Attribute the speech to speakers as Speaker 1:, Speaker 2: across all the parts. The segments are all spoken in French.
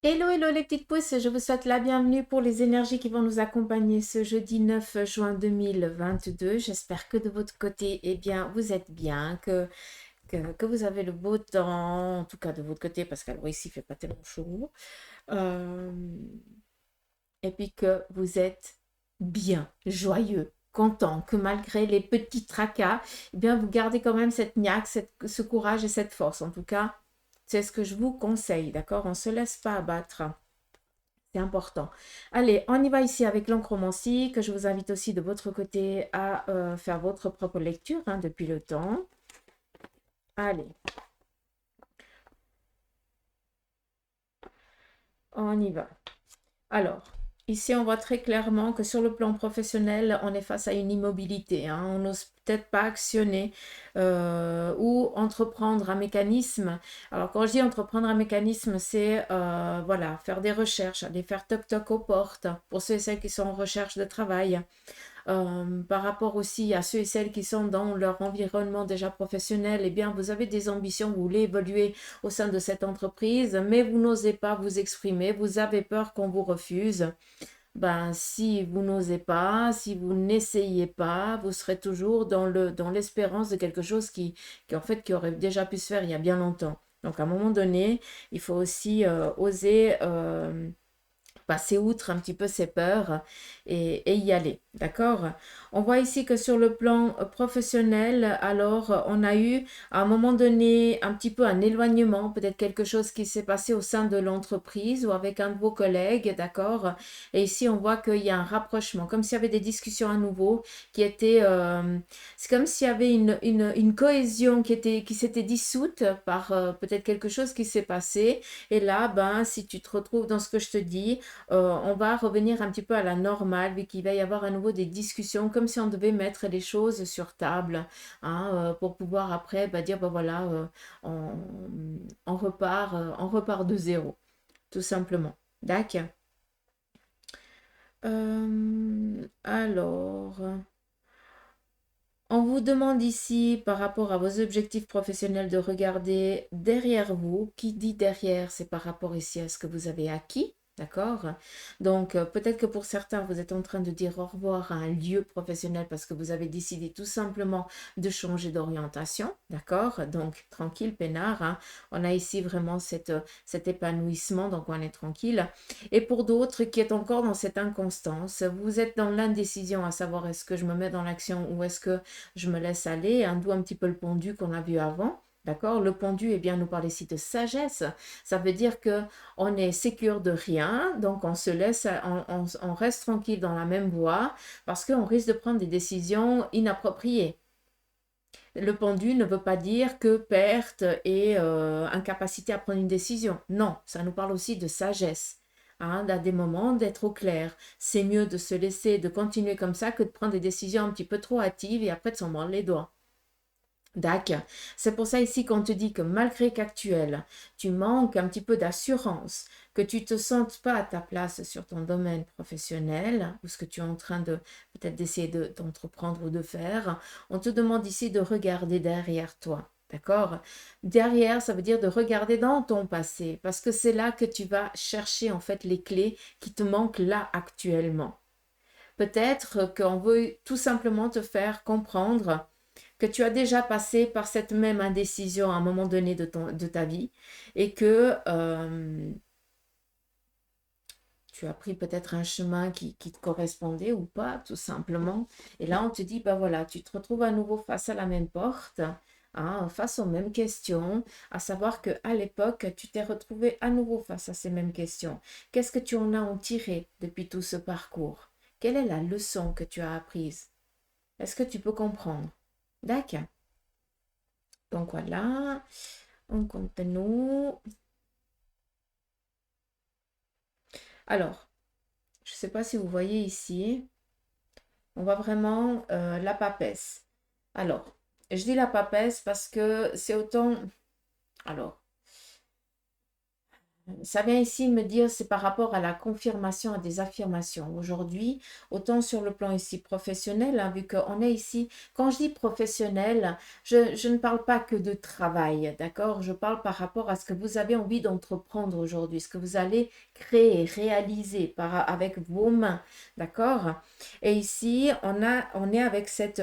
Speaker 1: Hello, hello les petites pousses, je vous souhaite la bienvenue pour les énergies qui vont nous accompagner ce jeudi 9 juin 2022. J'espère que de votre côté, eh bien, vous êtes bien, que vous avez le beau temps, en tout cas de votre côté, parce qu'alors ici, il ne fait pas tellement chaud. Euh, et puis que vous êtes bien, joyeux, content, que malgré les petits tracas, eh bien, vous gardez quand même cette niaque, ce courage et cette force. En tout cas, c'est ce que je vous conseille, d'accord? On ne se laisse pas abattre. C'est important. Allez, on y va ici avec l'encromancie, que je vous invite aussi de votre côté à faire votre propre lecture depuis le temps. Allez, on y va. Alors, ici, on voit très clairement que sur le plan professionnel, on est face à une immobilité. On n'ose peut-être pas actionner ou entreprendre un mécanisme. Alors, quand je dis entreprendre un mécanisme, c'est voilà, faire des recherches, aller faire toc-toc aux portes pour ceux et celles qui sont en recherche de travail. Par rapport aussi à ceux et celles qui sont dans leur environnement déjà professionnel, eh bien, vous avez des ambitions, vous voulez évoluer au sein de cette entreprise, mais vous n'osez pas vous exprimer, vous avez peur qu'on vous refuse. Ben, si vous n'osez pas, si vous n'essayez pas, vous serez toujours dans l'espérance de quelque chose qui aurait déjà pu se faire il y a bien longtemps. Donc, à un moment donné, il faut aussi oser passer outre un petit peu ses peurs et y aller. D'accord? On voit ici que sur le plan professionnel, alors on a eu à un moment donné un petit peu un éloignement, peut-être quelque chose qui s'est passé au sein de l'entreprise ou avec un de vos collègues, d'accord? Et ici on voit qu'il y a un rapprochement, comme s'il y avait des discussions à nouveau qui étaient... c'est comme s'il y avait une cohésion qui s'était dissoute par peut-être quelque chose qui s'est passé. Et là, ben, si tu te retrouves dans ce que je te dis, on va revenir un petit peu à la normale, vu qu'il va y avoir à nouveau des discussions, comme si on devait mettre les choses sur table, pour pouvoir après bah, dire, bah, voilà, on repart de zéro, tout simplement. D'accord. Alors, on vous demande ici, par rapport à vos objectifs professionnels, de regarder derrière vous. Qui dit derrière, c'est par rapport ici à ce que vous avez acquis. D'accord? Donc, peut-être que pour certains, vous êtes en train de dire au revoir à un lieu professionnel parce que vous avez décidé tout simplement de changer d'orientation. D'accord? Donc, tranquille, peinard. On a ici vraiment cet épanouissement, donc on est tranquille. Et pour d'autres qui est encore dans cette inconstance, vous êtes dans l'indécision à savoir est-ce que je me mets dans l'action ou est-ce que je me laisse aller, d'où un petit peu le pendu qu'on a vu avant. D'accord? Le pendu, eh bien, nous parle ici de sagesse. Ça veut dire que on est sécure de rien, donc on se laisse, on reste tranquille dans la même voie parce qu'on risque de prendre des décisions inappropriées. Le pendu ne veut pas dire que perte et incapacité à prendre une décision. Non, ça nous parle aussi de sagesse. À des moments d'être au clair. C'est mieux de se laisser, de continuer comme ça que de prendre des décisions un petit peu trop hâtives et après de s'en mordre les doigts. D'accord. C'est pour ça ici qu'on te dit que malgré qu'actuel, tu manques un petit peu d'assurance, que tu te sentes pas à ta place sur ton domaine professionnel, ou ce que tu es en train de peut-être d'essayer d'entreprendre ou de faire, on te demande ici de regarder derrière toi. D'accord? Derrière, ça veut dire de regarder dans ton passé, parce que c'est là que tu vas chercher en fait les clés qui te manquent là actuellement. Peut-être qu'on veut tout simplement te faire comprendre que tu as déjà passé par cette même indécision à un moment donné de ta vie et que tu as pris peut-être un chemin qui te correspondait ou pas, tout simplement. Et là, on te dit, bah voilà, tu te retrouves à nouveau face à la même porte, face aux mêmes questions, à savoir que à l'époque, tu t'es retrouvé à nouveau face à ces mêmes questions. Qu'est-ce que tu en tiré depuis tout ce parcours? Quelle est la leçon que tu as apprise? Est-ce que tu peux comprendre? D'accord. Donc voilà, on continue. Alors, je ne sais pas si vous voyez ici, on voit vraiment la papesse. Alors, je dis la papesse parce que c'est autant... Alors, Ça vient ici me dire, c'est par rapport à la confirmation, à des affirmations. Aujourd'hui, autant sur le plan ici professionnel, hein, vu qu'on est ici, quand je dis professionnel, je ne parle pas que de travail, d'accord? Je parle par rapport à ce que vous avez envie d'entreprendre aujourd'hui, ce que vous allez créer, réaliser avec vos mains, d'accord? Et ici, on est avec cette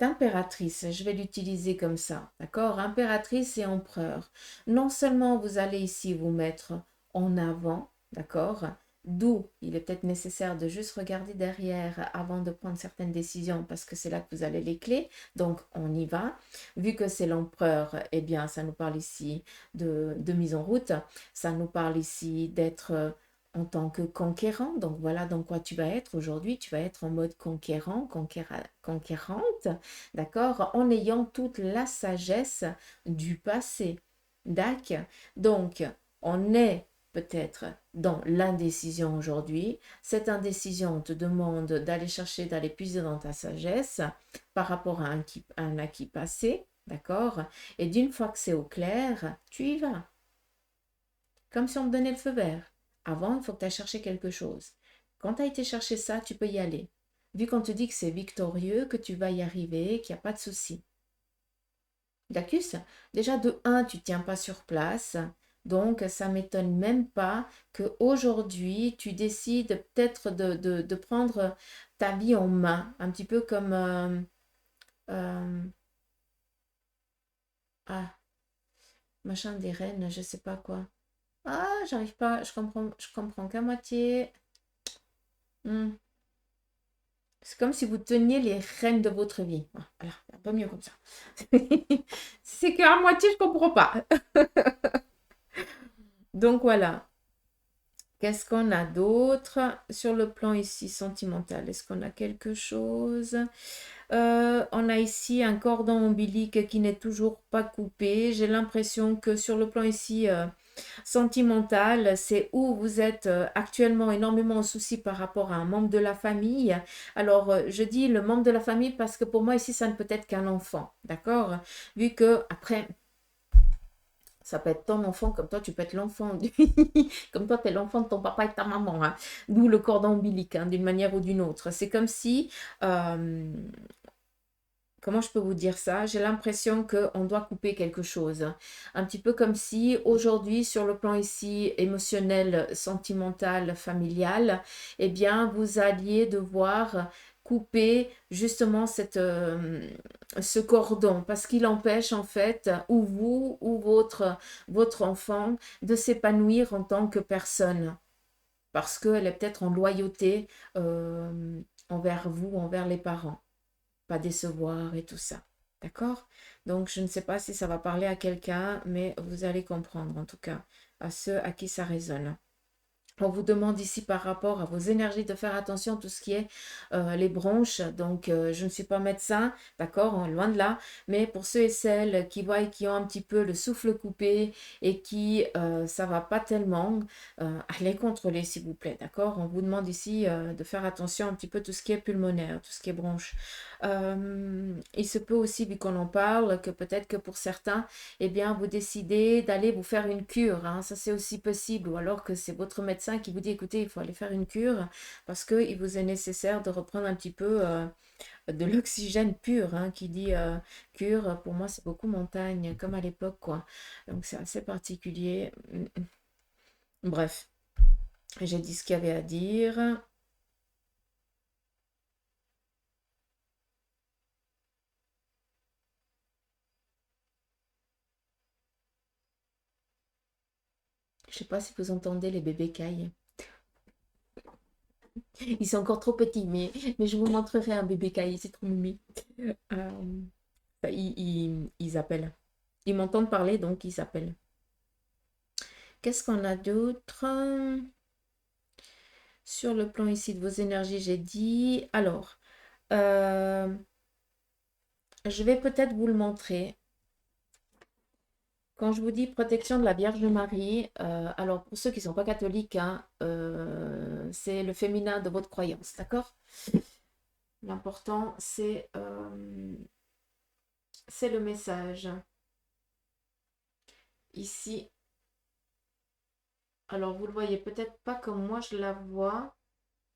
Speaker 1: impératrice, je vais l'utiliser comme ça, d'accord? Impératrice et empereur. Non seulement vous allez ici vous mettre en avant, d'accord? D'où il est peut-être nécessaire de juste regarder derrière avant de prendre certaines décisions parce que c'est là que vous avez les clés. Donc, on y va. Vu que c'est l'empereur, eh bien, ça nous parle ici de mise en route. Ça nous parle ici d'être en tant que conquérant. Donc voilà dans quoi tu vas être aujourd'hui. Tu vas être en mode conquérant, conquérante, d'accord, en ayant toute la sagesse du passé. D'accord. Donc, on est peut-être dans l'indécision aujourd'hui. Cette indécision te demande d'aller chercher, d'aller puiser dans ta sagesse par rapport à un acquis passé, d'accord? Et d'une fois que c'est au clair, tu y vas. Comme si on te donnait le feu vert. Avant, il faut que tu ailles chercher quelque chose. Quand tu as été chercher ça, tu peux y aller. Vu qu'on te dit que c'est victorieux, que tu vas y arriver, qu'il n'y a pas de souci. D'accord? Déjà, de un, tu ne tiens pas sur place. Donc, ça ne m'étonne même pas qu'aujourd'hui, tu décides peut-être de prendre ta vie en main. Un petit peu comme... euh, ah, machin des reines, je ne sais pas quoi. Ah, j'arrive pas, je comprends qu'à moitié. Hmm. C'est comme si vous teniez les rênes de votre vie. Voilà, un peu mieux comme ça. C'est qu'à moitié, je comprends pas. Donc voilà. Qu'est-ce qu'on a d'autre sur le plan ici sentimental? Est-ce qu'on a quelque chose? On a ici un cordon ombilique qui n'est toujours pas coupé. J'ai l'impression que sur le plan ici sentimental, c'est où vous êtes actuellement énormément en souci par rapport à un membre de la famille. Alors, je dis le membre de la famille parce que pour moi ici, ça ne peut être qu'un enfant, d'accord? Vu que après, ça peut être ton enfant, comme toi, tu peux être l'enfant, comme toi, tu es l'enfant de ton papa et de ta maman, hein. D'où le cordon ombilique, hein, d'une manière ou d'une autre. C'est comme si comment je peux vous dire ça? J'ai l'impression qu'on doit couper quelque chose. Un petit peu comme si aujourd'hui, sur le plan ici émotionnel, sentimental, familial, eh bien, vous alliez devoir couper justement ce cordon parce qu'il empêche en fait ou vous ou votre enfant de s'épanouir en tant que personne parce qu'elle est peut-être en loyauté envers vous, envers les parents, pas décevoir et tout ça. D'accord? Donc, je ne sais pas si ça va parler à quelqu'un, mais vous allez comprendre en tout cas, à ceux à qui ça résonne. On vous demande ici par rapport à vos énergies de faire attention à tout ce qui est les bronches. Donc, je ne suis pas médecin, d'accord, loin de là. Mais pour ceux et celles qui voient et qui ont un petit peu le souffle coupé et qui, ça va pas tellement, allez contrôler s'il vous plaît, d'accord? On vous demande ici de faire attention un petit peu à tout ce qui est pulmonaire, tout ce qui est bronche. Il se peut aussi, vu qu'on en parle, que peut-être que pour certains, eh bien, vous décidez d'aller vous faire une cure, hein. Ça, c'est aussi possible. Ou alors que c'est votre médecin qui vous dit, écoutez, il faut aller faire une cure parce qu'il vous est nécessaire de reprendre un petit peu de l'oxygène pur, hein. Qui dit cure, pour moi, c'est beaucoup montagne, comme à l'époque, quoi. Donc, c'est assez particulier. Bref, j'ai dit ce qu'il y avait à dire. Je sais pas si vous entendez les bébés cailles. Ils sont encore trop petits, mais je vous montrerai un bébé caillé, c'est trop mimi. Euh, ils appellent. Ils m'entendent parler, donc ils appellent. Qu'est-ce qu'on a d'autre? Sur le plan ici de vos énergies, j'ai dit. Alors, euh, je vais peut-être vous le montrer. Quand je vous dis protection de la Vierge Marie, alors pour ceux qui ne sont pas catholiques, hein, c'est le féminin de votre croyance, d'accord? L'important, c'est le message. ici, alors vous le voyez peut-être pas comme moi je la vois,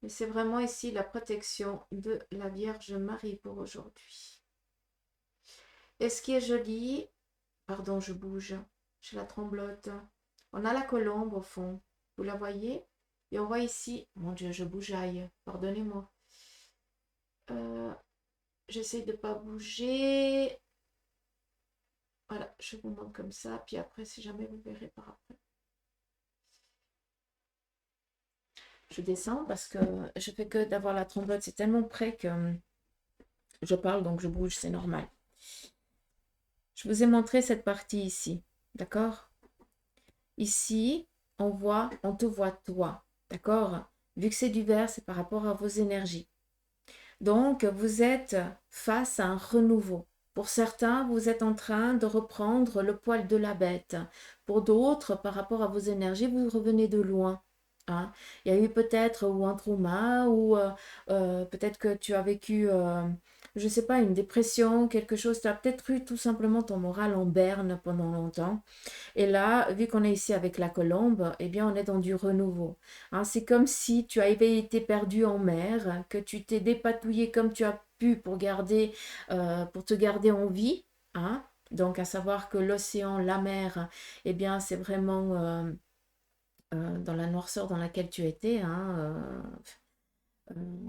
Speaker 1: mais c'est vraiment ici la protection de la Vierge Marie pour aujourd'hui. Et ce qui est joli, pardon, je bouge, je la tremblote. On a la colombe au fond, vous la voyez? Et on voit ici, mon Dieu, je bougeaille, pardonnez-moi. J'essaie de ne pas bouger. Voilà, je vous montre comme ça, puis après, si jamais vous verrez par après. Je descends parce que je fais que d'avoir la tremblote, c'est tellement près que je parle, donc je bouge, c'est normal. Je vous ai montré cette partie ici, d'accord? Ici, on te voit toi, d'accord? Vu que c'est du vert, c'est par rapport à vos énergies. Donc, vous êtes face à un renouveau. Pour certains, vous êtes en train de reprendre le poil de la bête. Pour d'autres, par rapport à vos énergies, vous revenez de loin. Hein. Il y a eu peut-être ou un trauma ou peut-être que tu as vécu, je ne sais pas, une dépression, quelque chose. Tu as peut-être eu tout simplement ton moral en berne pendant longtemps. Et là, vu qu'on est ici avec la colombe, eh bien, on est dans du renouveau. Hein, c'est comme si tu avais été perdu en mer, que tu t'es dépatouillé comme tu as pu pour te garder en vie. Hein. Donc, à savoir que l'océan, la mer, eh bien, c'est vraiment dans la noirceur dans laquelle tu étais. Hein,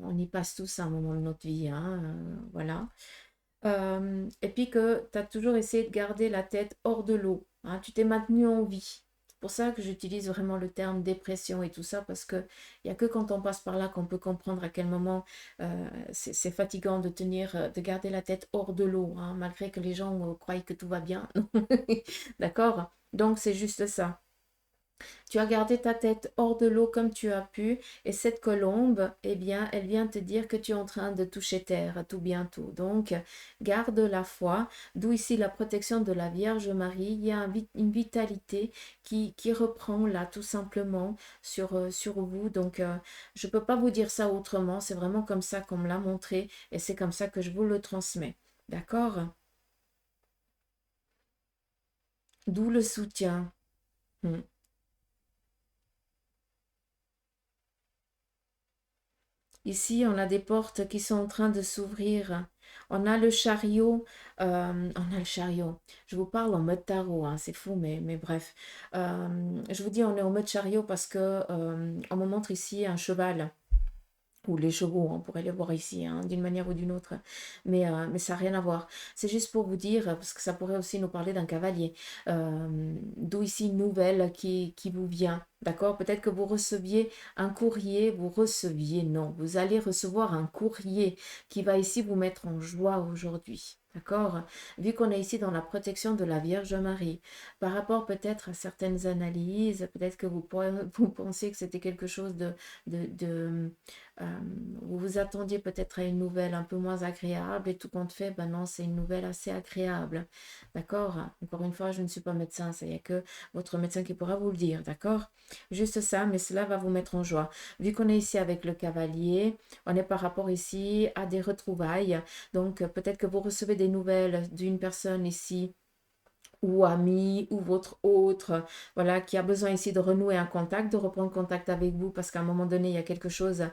Speaker 1: on y passe tous à un moment de notre vie. Hein, voilà. Et puis que tu as toujours essayé de garder la tête hors de l'eau. Hein, tu t'es maintenu en vie. C'est pour ça que j'utilise vraiment le terme dépression et tout ça, parce qu'il n'y a que quand on passe par là qu'on peut comprendre à quel moment c'est fatigant de de garder la tête hors de l'eau, hein, malgré que les gens croient que tout va bien. D'accord? Donc c'est juste ça. Tu as gardé ta tête hors de l'eau comme tu as pu, et cette colombe, eh bien, elle vient te dire que tu es en train de toucher terre tout bientôt. Donc, garde la foi, d'où ici la protection de la Vierge Marie. Il y a une vitalité qui reprend là tout simplement sur vous. Donc, je ne peux pas vous dire ça autrement. C'est vraiment comme ça qu'on me l'a montré, et c'est comme ça que je vous le transmets. D'accord? D'où le soutien. Hmm. Ici, on a des portes qui sont en train de s'ouvrir. On a le chariot. On a le chariot. Je vous parle en mode tarot, hein, c'est fou, mais bref. Je vous dis, on est en mode chariot parce que on me montre ici un cheval ou les chevaux, on pourrait les voir ici, hein, d'une manière ou d'une autre, mais ça n'a rien à voir. C'est juste pour vous dire, parce que ça pourrait aussi nous parler d'un cavalier, d'où ici une nouvelle qui vous vient, d'accord? Peut-être que vous receviez un courrier, non, vous allez recevoir un courrier qui va ici vous mettre en joie aujourd'hui. D'accord? Vu qu'on est ici dans la protection de la Vierge Marie, par rapport peut-être à certaines analyses, peut-être que vous pensez que c'était quelque chose de euh, vous vous attendiez peut-être à une nouvelle un peu moins agréable et tout compte fait, ben non, c'est une nouvelle assez agréable. D'accord? Encore une fois, je ne suis pas médecin, il n'y a que votre médecin qui pourra vous le dire. D'accord? Juste ça, mais cela va vous mettre en joie. Vu qu'on est ici avec le cavalier, on est par rapport ici à des retrouvailles. Donc, peut-être que vous recevez des nouvelles d'une personne ici ou ami ou votre autre, voilà, qui a besoin ici de renouer un contact, de reprendre contact avec vous parce qu'à un moment donné, il y a quelque chose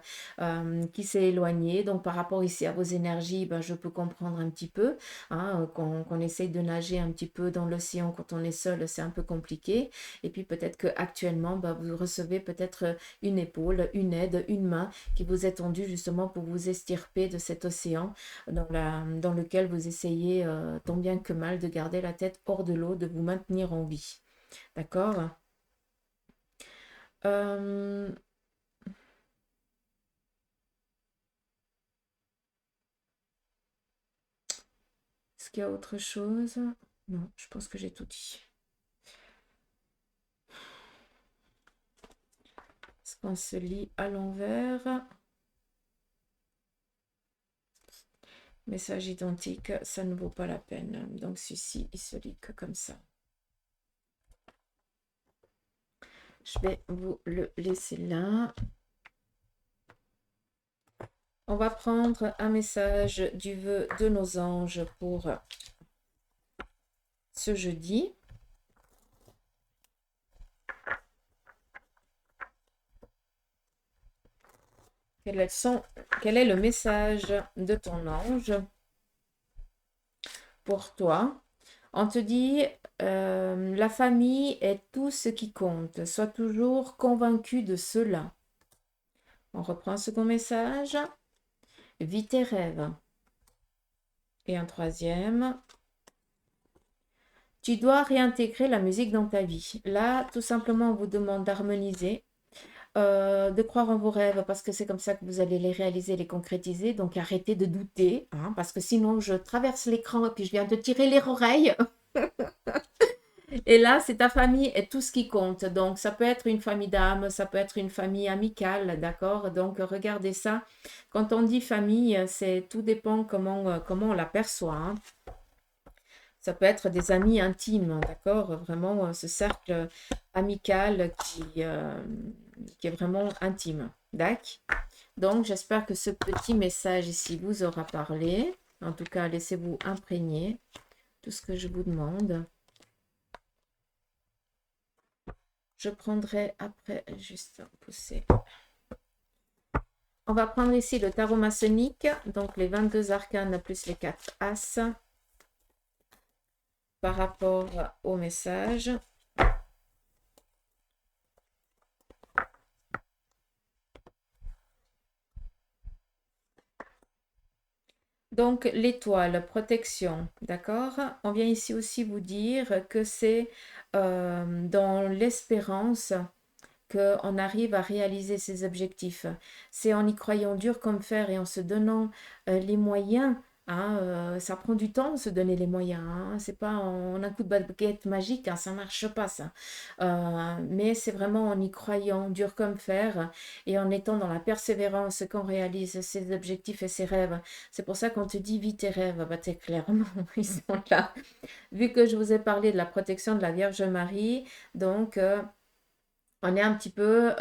Speaker 1: qui s'est éloigné. Donc, par rapport ici à vos énergies, ben, je peux comprendre un petit peu hein, qu'on essaye de nager un petit peu dans l'océan quand on est seul, c'est un peu compliqué. Et puis, peut-être qu'actuellement, ben, vous recevez peut-être une épaule, une aide, une main qui vous est tendue justement pour vous estirper de cet océan dans lequel vous essayez tant bien que mal de garder la tête hors de l'eau, de vous maintenir en vie. D'accord? Euh, Est-ce qu'il y a autre chose? Non, je pense que j'ai tout dit. Est-ce qu'on se lit à l'envers? Message identique, ça ne vaut pas la peine. Donc ceci, il se lit que comme ça. Je vais vous le laisser là. On va prendre un message du vœu de nos anges pour ce jeudi. Quel est le message de ton ange pour toi? On te dit, la famille est tout ce qui compte. Sois toujours convaincu de cela. On reprend un second message. Vis tes rêves. Et un troisième. Tu dois réintégrer la musique dans ta vie. Là, tout simplement, on vous demande d'harmoniser, de croire en vos rêves parce que c'est comme ça que vous allez les réaliser, les concrétiser. Donc, arrêtez de douter, hein, parce que sinon, je traverse l'écran et puis je viens de tirer les oreilles. Et là, c'est ta famille et tout ce qui compte. Donc, ça peut être une famille d'âme, ça peut être une famille amicale, d'accord? Donc, regardez ça. Quand on dit famille, c'est tout dépend comment on l'aperçoit, hein. Ça peut être des amis intimes, d'accord? Vraiment, ce cercle amical qui est vraiment intime, d'accord? Donc, j'espère que ce petit message ici vous aura parlé. En tout cas, laissez-vous imprégner tout ce que je vous demande. Je prendrai après juste pousser. On va prendre ici le tarot maçonnique, donc les 22 arcanes plus les 4 as par rapport au message. Donc l'étoile, protection, d'accord? On vient ici aussi vous dire que c'est dans l'espérance qu'on arrive à réaliser ses objectifs. C'est en y croyant dur comme fer et en se donnant les moyens. Hein, ça prend du temps de se donner les moyens. Hein, c'est pas en un coup de baguette magique, hein, ça marche pas ça. Mais c'est vraiment en y croyant dur comme fer et en étant dans la persévérance qu'on réalise ses objectifs et ses rêves. C'est pour ça qu'on te dit vis tes rêves. Bah, t'es clairement, ils sont là. Vu que je vous ai parlé de la protection de la Vierge Marie, donc on est un petit peu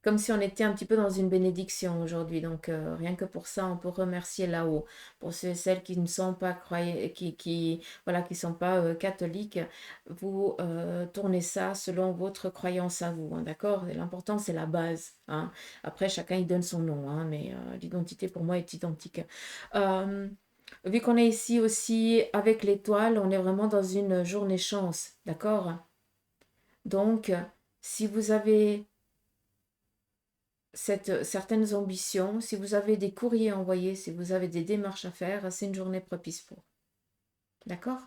Speaker 1: comme si on était un petit peu dans une bénédiction aujourd'hui. Donc, rien que pour ça, on peut remercier là-haut. Pour ceux et celles qui ne sont pas croyants, voilà, qui sont pas catholiques, vous tournez ça selon votre croyance à vous. Hein, d'accord? L'important, c'est la base. Hein. Après, chacun il donne son nom, hein, mais l'identité pour moi est identique. Euh, Vu qu'on est ici aussi avec l'étoile, on est vraiment dans une journée chance. D'accord? Donc, si vous avez certaines ambitions, si vous avez des courriers à envoyer, si vous avez des démarches à faire, c'est une journée propice pour. D'accord?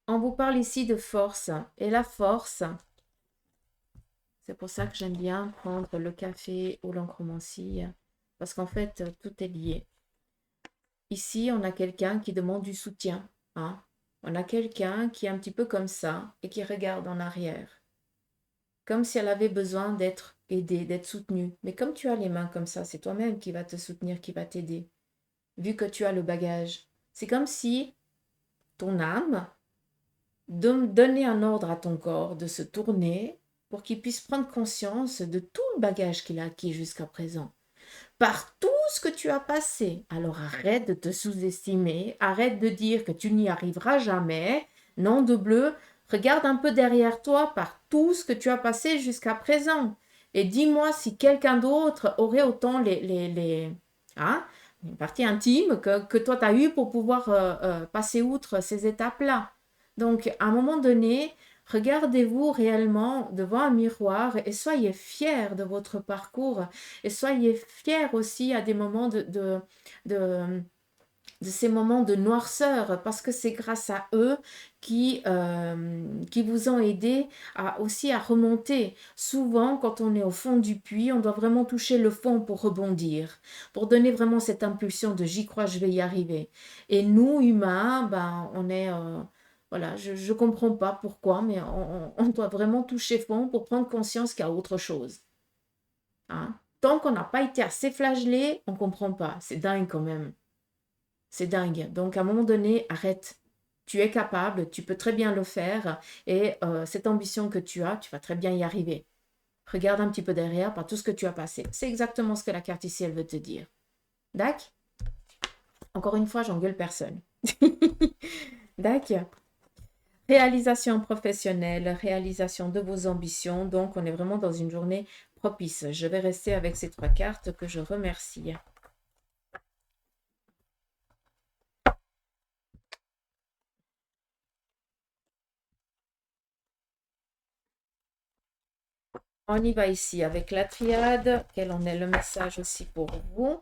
Speaker 1: On vous parle ici de force. Et la force, c'est pour ça que j'aime bien prendre le café ou l'encromancie, parce qu'en fait, tout est lié. Ici, on a quelqu'un qui demande du soutien. Hein? On a quelqu'un qui est un petit peu comme ça et qui regarde en arrière. Comme si elle avait besoin d'être aidée, d'être soutenue. Mais comme tu as les mains comme ça, c'est toi-même qui va te soutenir, qui va t'aider, vu que tu as le bagage. C'est comme si ton âme donnait un ordre à ton corps de se tourner pour qu'il puisse prendre conscience de tout le bagage qu'il a acquis jusqu'à présent. Par tout ce que tu as passé. Alors arrête de te sous-estimer, arrête de dire que tu n'y arriveras jamais. Non de bleu, regarde un peu derrière toi par tout ce que tu as passé jusqu'à présent. Et dis-moi si quelqu'un d'autre aurait autant hein, une partie intime que toi tu as eu pour pouvoir passer outre ces étapes-là. Donc à un moment donné, regardez-vous réellement devant un miroir et soyez fiers de votre parcours et soyez fiers aussi à des moments de, de ces moments de noirceur, parce que c'est grâce à eux qui vous ont aidé aussi à remonter. Souvent, quand on est au fond du puits, on doit vraiment toucher le fond pour rebondir, pour donner vraiment cette impulsion de j'y crois, je vais y arriver. Et nous, humains, ben, on est... voilà, je ne comprends pas pourquoi, mais on doit vraiment toucher fond pour prendre conscience qu'il y a autre chose. Hein? Tant qu'on n'a pas été assez flagellé, on ne comprend pas. C'est dingue quand même. C'est dingue. Donc, à un moment donné, arrête. Tu es capable, tu peux très bien le faire. Et cette ambition que tu as, tu vas très bien y arriver. Regarde un petit peu derrière par tout ce que tu as passé. C'est exactement ce que la carte ici, elle veut te dire. D'accord? Encore une fois, j'engueule personne. D'accord? Réalisation professionnelle, réalisation de vos ambitions. Donc, on est vraiment dans une journée propice. Je vais rester avec ces 3 cartes que je remercie. On y va ici avec la triade. Quel en est le message aussi pour vous?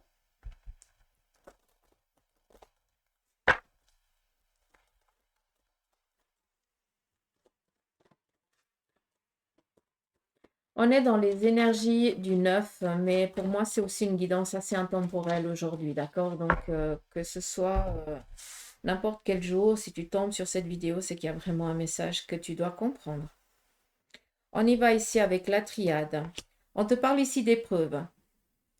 Speaker 1: On est dans les énergies du 9, mais pour moi, c'est aussi une guidance assez intemporelle aujourd'hui, d'accord? Donc, que ce soit n'importe quel jour, si tu tombes sur cette vidéo, c'est qu'il y a vraiment un message que tu dois comprendre. On y va ici avec la triade. On te parle ici d'épreuves.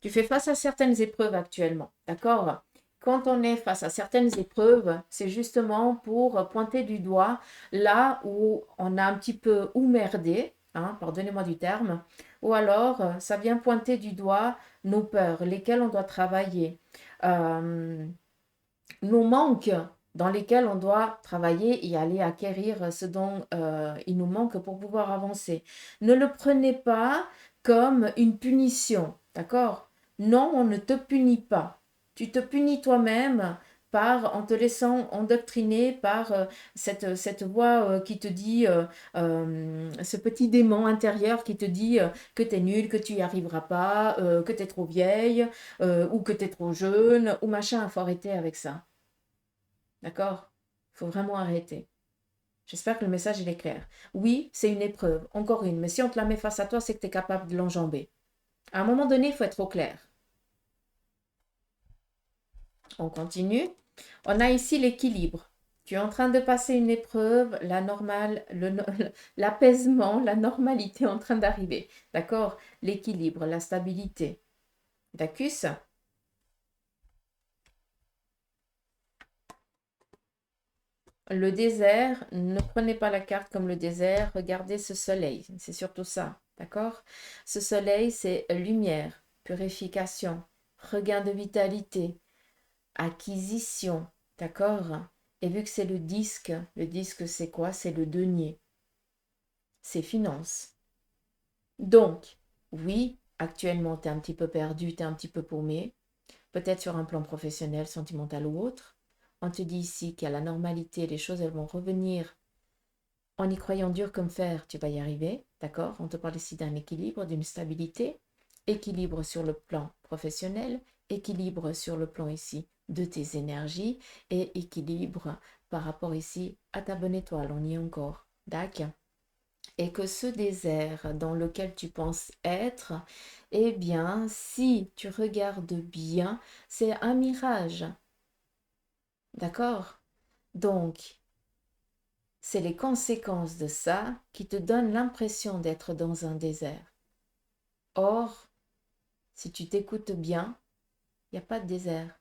Speaker 1: Tu fais face à certaines épreuves actuellement, d'accord? Quand on est face à certaines épreuves, c'est justement pour pointer du doigt là où on a un petit peu merdé, hein, pardonnez-moi du terme, ou alors ça vient pointer du doigt nos peurs, lesquelles on doit travailler, nos manques dans lesquels on doit travailler et aller acquérir ce dont il nous manque pour pouvoir avancer. Ne le prenez pas comme une punition, d'accord? Non, on ne te punit pas. Tu te punis toi-même en te laissant endoctriner par cette voix qui te dit, ce petit démon intérieur qui te dit que tu es nul, que tu n'y arriveras pas, que tu es trop vieille, ou que tu es trop jeune, ou machin, il faut arrêter avec ça. D'accord? Il faut vraiment arrêter. J'espère que le message il est clair. Oui, c'est une épreuve, encore une, mais si on te la met face à toi, c'est que tu es capable de l'enjamber. À un moment donné, il faut être au clair. On continue. On a ici l'équilibre. Tu es en train de passer une épreuve, la normale, l'apaisement, la normalité est en train d'arriver. D'accord? L'équilibre, la stabilité. D'accord? Le désert, ne prenez pas la carte comme le désert, regardez ce soleil, c'est surtout ça, d'accord? Ce soleil, c'est lumière, purification, regain de vitalité, acquisition, d'accord? Et vu que c'est le disque c'est quoi? C'est le denier, c'est finance. Donc, oui, actuellement, tu es un petit peu perdu, tu es un petit peu paumé, peut-être sur un plan professionnel, sentimental ou autre. On te dit ici qu'à la normalité, les choses, elles vont revenir. En y croyant dur comme fer, tu vas y arriver, d'accord? On te parle ici d'un équilibre, d'une stabilité, équilibre sur le plan professionnel, équilibre sur le plan ici de tes énergies et équilibre par rapport ici à ta bonne étoile, on y est encore, d'accord? Et que ce désert dans lequel tu penses être, eh bien, si tu regardes bien, c'est un mirage, d'accord? Donc, c'est les conséquences de ça qui te donnent l'impression d'être dans un désert. Or, si tu t'écoutes bien, il n'y a pas de désert.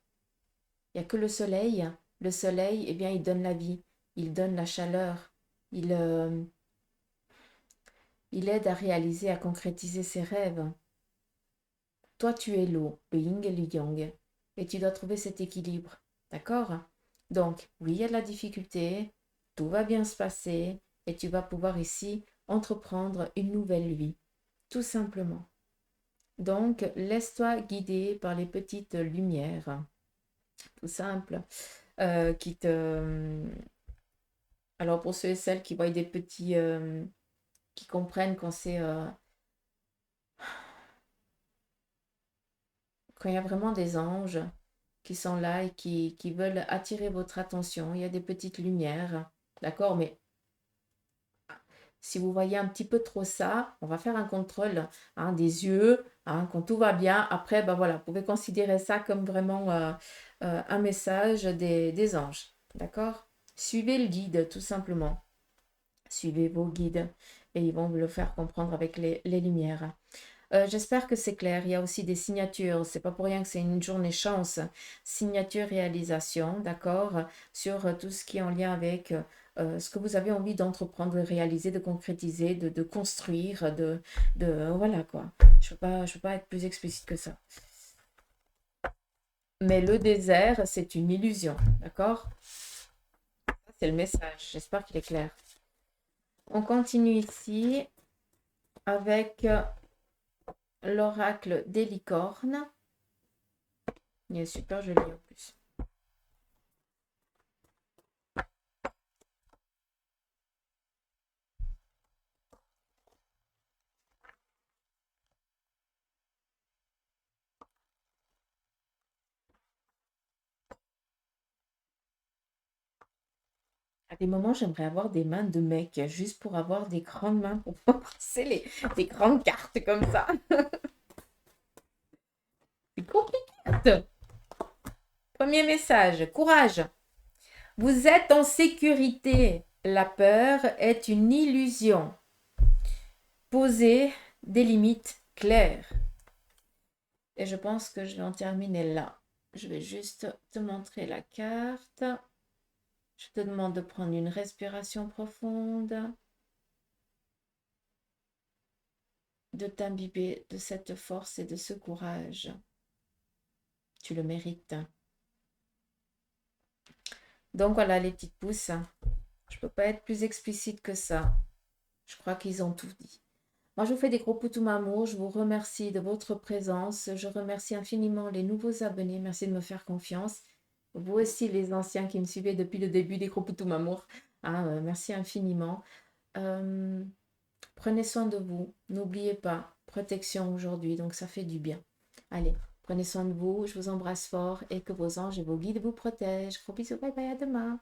Speaker 1: Il n'y a que le soleil. Le soleil, eh bien, il donne la vie, il donne la chaleur, il aide à réaliser, à concrétiser ses rêves. Toi, tu es l'eau, le yin et le yang, et tu dois trouver cet équilibre. D'accord? Donc, oui, il y a de la difficulté, tout va bien se passer, et tu vas pouvoir ici entreprendre une nouvelle vie. Tout simplement. Donc, laisse-toi guider par les petites lumières, tout simple, qui te... Alors, pour ceux et celles qui voient des petits... qui comprennent quand c'est... quand il y a vraiment des anges qui sont là et qui veulent attirer votre attention, il y a des petites lumières, d'accord? Mais si vous voyez un petit peu trop ça, on va faire un contrôle hein, des yeux. Hein, quand tout va bien, après, ben voilà, vous pouvez considérer ça comme vraiment un message des anges. D'accord? Suivez le guide, tout simplement. Suivez vos guides et ils vont vous le faire comprendre avec les lumières. J'espère que c'est clair. Il y a aussi des signatures. C'est pas pour rien que c'est une journée chance. Signature, réalisation, d'accord, sur tout ce qui est en lien avec ce que vous avez envie d'entreprendre, de réaliser, de concrétiser, de construire, voilà quoi. Je peux pas être plus explicite que ça. Mais le désert, c'est une illusion, d'accord? C'est le message. J'espère qu'il est clair. On continue ici avec l'oracle des licornes. Il est super joli en plus. À des moments, j'aimerais avoir des mains de mec, juste pour avoir des grandes mains pour pouvoir passer des grandes cartes comme ça. C'est compliqué. Premier message, courage. Vous êtes en sécurité. La peur est une illusion. Posez des limites claires. Et je pense que je vais en terminer là. Je vais juste te montrer la carte. Je te demande de prendre une respiration profonde, de t'imbiber de cette force et de ce courage. Tu le mérites. Donc voilà les petites pousses. Je ne peux pas être plus explicite que ça. Je crois qu'ils ont tout dit. Moi, je vous fais des gros poutous amour. Je vous remercie de votre présence. Je remercie infiniment les nouveaux abonnés. Merci de me faire confiance. Vous aussi, les anciens qui me suivaient depuis le début, des gros poutous amour. Merci infiniment. Prenez soin de vous. N'oubliez pas, protection aujourd'hui. Donc, ça fait du bien. Allez, prenez soin de vous. Je vous embrasse fort et que vos anges et vos guides vous protègent. Gros bisous. Bye bye. À demain.